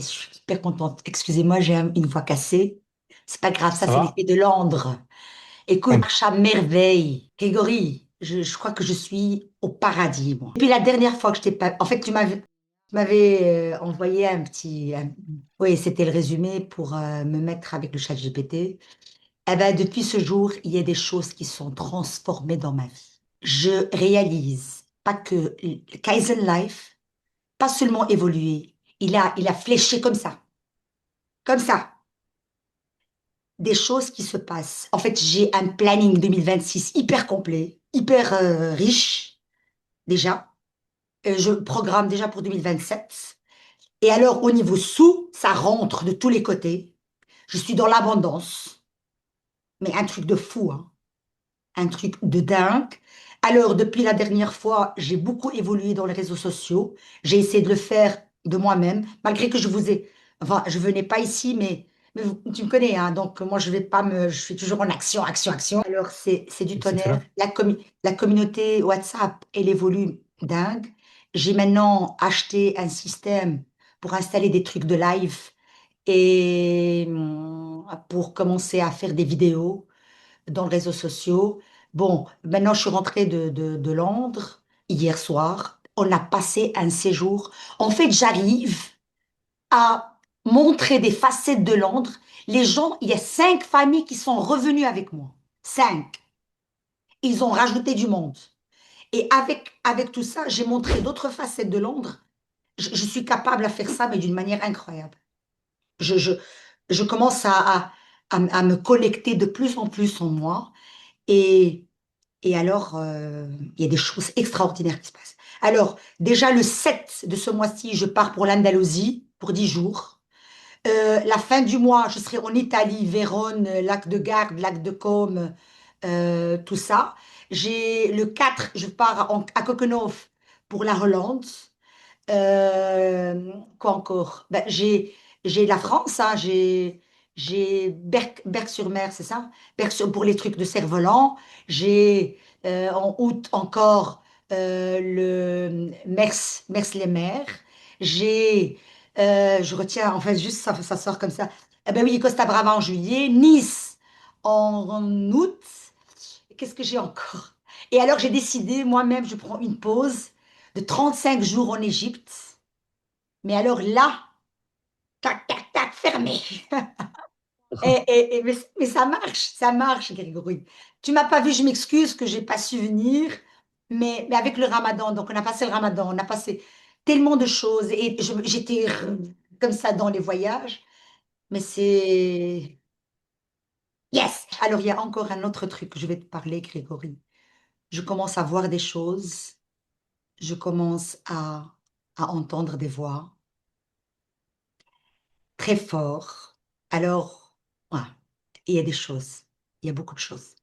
Je suis hyper contente. Excusez-moi, j'ai une voix cassée. C'est pas grave, ça Ça c'est va? l'effet de Londres. Écoute, Ouais. marche à merveille. Grégory, je crois que je suis au paradis, moi. Depuis la dernière fois que je t'ai pas... En fait, tu m'avais envoyé Oui, c'était le résumé pour me mettre avec le chat GPT. Eh ben, depuis ce jour, il y a des choses qui sont transformées dans ma vie. Je réalise pas que le Kaizen Life, pas seulement évolué, il a fléché comme ça. Des choses qui se passent. En fait, j'ai un planning 2026 hyper complet, hyper riche déjà. Je programme déjà pour 2027. Et alors, au niveau sous, ça rentre de tous les côtés. Je suis dans l'abondance, mais un truc de fou, hein. Un truc de dingue. Alors, depuis la dernière fois, j'ai beaucoup évolué dans les réseaux sociaux. J'ai essayé de le faire de moi-même, malgré que je vous ai... Enfin, je venais pas ici, tu me connais, hein, donc moi, je vais pas me... Je suis toujours en action, action, action. Alors, c'est du tonnerre. Etc. La communauté WhatsApp, elle évolue dingue. J'ai maintenant acheté un système pour installer des trucs de live et pour commencer à faire des vidéos dans les réseaux sociaux. Bon, maintenant, je suis rentrée de Londres hier soir. On a passé un séjour. En fait, j'arrive à montrer des facettes de Londres. Les gens, il y a 5 familles qui sont revenues avec moi. 5. Ils ont rajouté du monde. Et avec tout ça, j'ai montré d'autres facettes de Londres. Je suis capable à faire ça, mais d'une manière incroyable. Je, je, je commence à me connecter de plus en plus en moi. Et Et alors, il y a des choses extraordinaires qui se passent. Alors, déjà le 7 de ce mois-ci, je pars pour l'Andalousie pour 10 jours. La fin du mois, je serai en Italie, Vérone, lac de Garde, lac de Côme, tout ça. Le 4, je pars à Kokenhof pour la Hollande. Quoi encore? Ben, j'ai la France, hein, j'ai Berck-sur-Mer, c'est ça? Pour les trucs de cerf-volant. J'ai en août encore le Mers-les-Mers. J'ai, je retiens, en fait, juste ça sort comme ça. Eh ben oui, Costa Brava en juillet, Nice en août. Qu'est-ce que j'ai encore? Et alors, j'ai décidé, moi-même, je prends une pause de 35 jours en Égypte. Mais alors là, tac, tac, tac, fermé. Mais ça marche, Grégory. Tu m'as pas vu, je m'excuse que j'ai pas su venir, mais avec le Ramadan, donc on a passé le Ramadan, on a passé tellement de choses et j'étais comme ça dans les voyages, mais c'est... Yes! Alors il y a encore un autre truc que je vais te parler, Grégory. Je commence à voir des choses, je commence à entendre des voix très fortes. Alors, voilà, il y a des choses, il y a beaucoup de choses.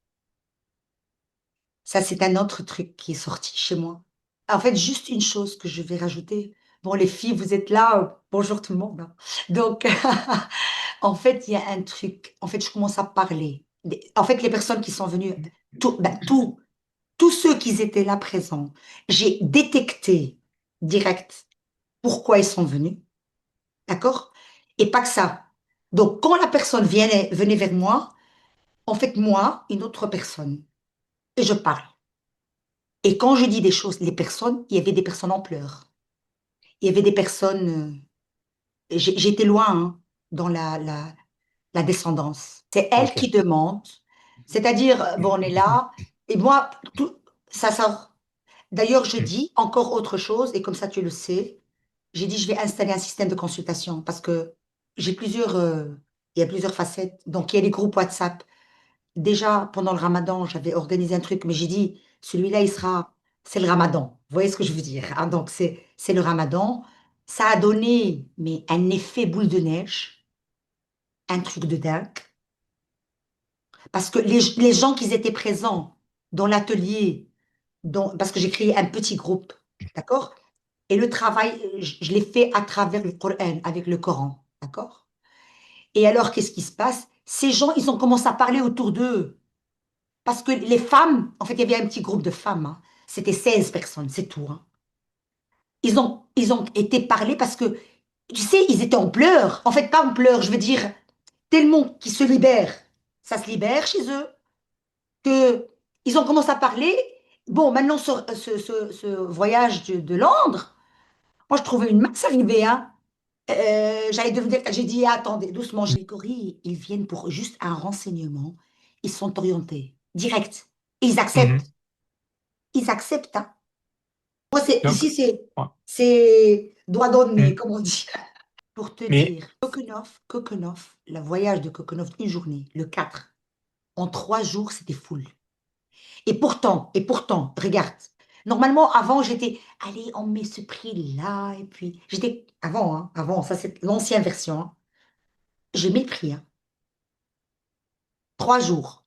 Ça, c'est un autre truc qui est sorti chez moi. En fait, juste une chose que je vais rajouter. Bon, les filles, vous êtes là. Bonjour tout le monde, hein. Donc, en fait, il y a un truc. En fait, je commence à parler. En fait, les personnes qui sont venues, tous ceux qui étaient là présents, j'ai détecté direct pourquoi ils sont venus. D'accord? Et pas que ça. Donc, quand la personne venait vers moi, en fait, moi, une autre personne, et je parle. Et quand je dis des choses, les personnes, il y avait des personnes en pleurs. Il y avait des personnes, j'étais loin hein, dans la descendance. C'est elle Ok. qui demande, c'est-à-dire, bon, on est là, et moi, tout, ça sort. D'ailleurs, je dis encore autre chose, et comme ça tu le sais, j'ai dit je vais installer un système de consultation parce que j'ai il y a plusieurs facettes. Donc, il y a les groupes WhatsApp. Déjà, pendant le Ramadan, j'avais organisé un truc, mais j'ai dit, celui-là, c'est le Ramadan. Vous voyez ce que je veux dire, hein? Donc, c'est le Ramadan. Ça a donné, mais un effet boule de neige, un truc de dingue. Parce que les gens qui étaient présents dans l'atelier, parce que j'ai créé un petit groupe, d'accord? Et le travail, je l'ai fait à travers le Coran, avec le Coran, d'accord? Et alors, qu'est-ce qui se passe? Ces gens, ils ont commencé à parler autour d'eux. Parce que les femmes, en fait, il y avait un petit groupe de femmes, hein. C'était 16 personnes, c'est tout, hein. Ils ont été parlés parce que Tu sais, ils étaient en pleurs. En fait, pas en pleurs, je veux dire, tellement qu'ils se libèrent. Ça se libère chez eux, que ils ont commencé à parler. Bon, maintenant, ce voyage de Londres, moi, je trouvais une masse arrivée, hein. J'allais devenir, j'ai dit, attendez, doucement, les gorilles, ils viennent pour juste un renseignement. Ils sont orientés, direct. Ils acceptent. Mhm. Ils acceptent, hein. Moi, Donc, ici, ouais. c'est doigt donné, Mhm. comme on dit. Pour te Mais, dire, Kokenhof, le voyage de Kokenhof, une journée, le 4, en 3 jours, c'était full. Et pourtant, regarde, normalement, avant, j'étais, allez, on met ce prix-là, et puis, avant, ça c'est l'ancienne version, hein. J'ai mis le prix, hein. 3 jours,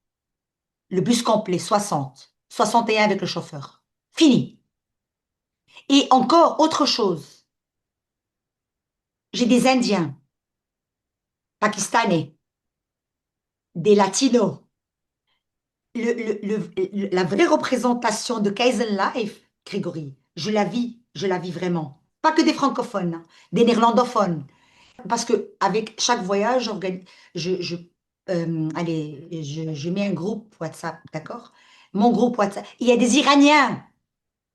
le bus complet, 61 avec le chauffeur. Fini. Et encore autre chose, j'ai des Indiens, Pakistanais, des Latinos, la vraie représentation de Kaizen Life, Grégory, je la vis vraiment. Pas que des francophones, hein, des néerlandophones. Parce que avec chaque voyage, allez, je mets un groupe WhatsApp, d'accord? Mon groupe WhatsApp. Il y a des Iraniens,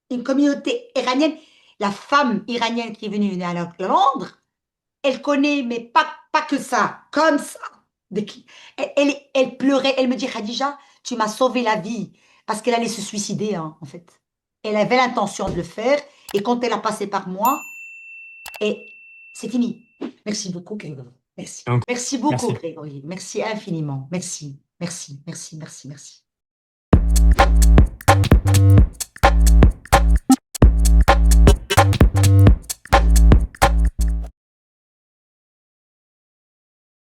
une communauté iranienne. La femme iranienne qui est venue à Londres, elle connaît, mais pas que ça, comme ça. Elle pleurait, elle me dit, Khadija, tu m'as sauvé la vie. Parce qu'elle allait se suicider, hein, en fait. Elle avait l'intention de le faire. Et quand elle a passé par moi, et c'est fini. Merci beaucoup, Grégory. Merci. donc, Merci beaucoup, merci. Grégory. Merci infiniment. Merci. Merci. Merci. Merci. Merci.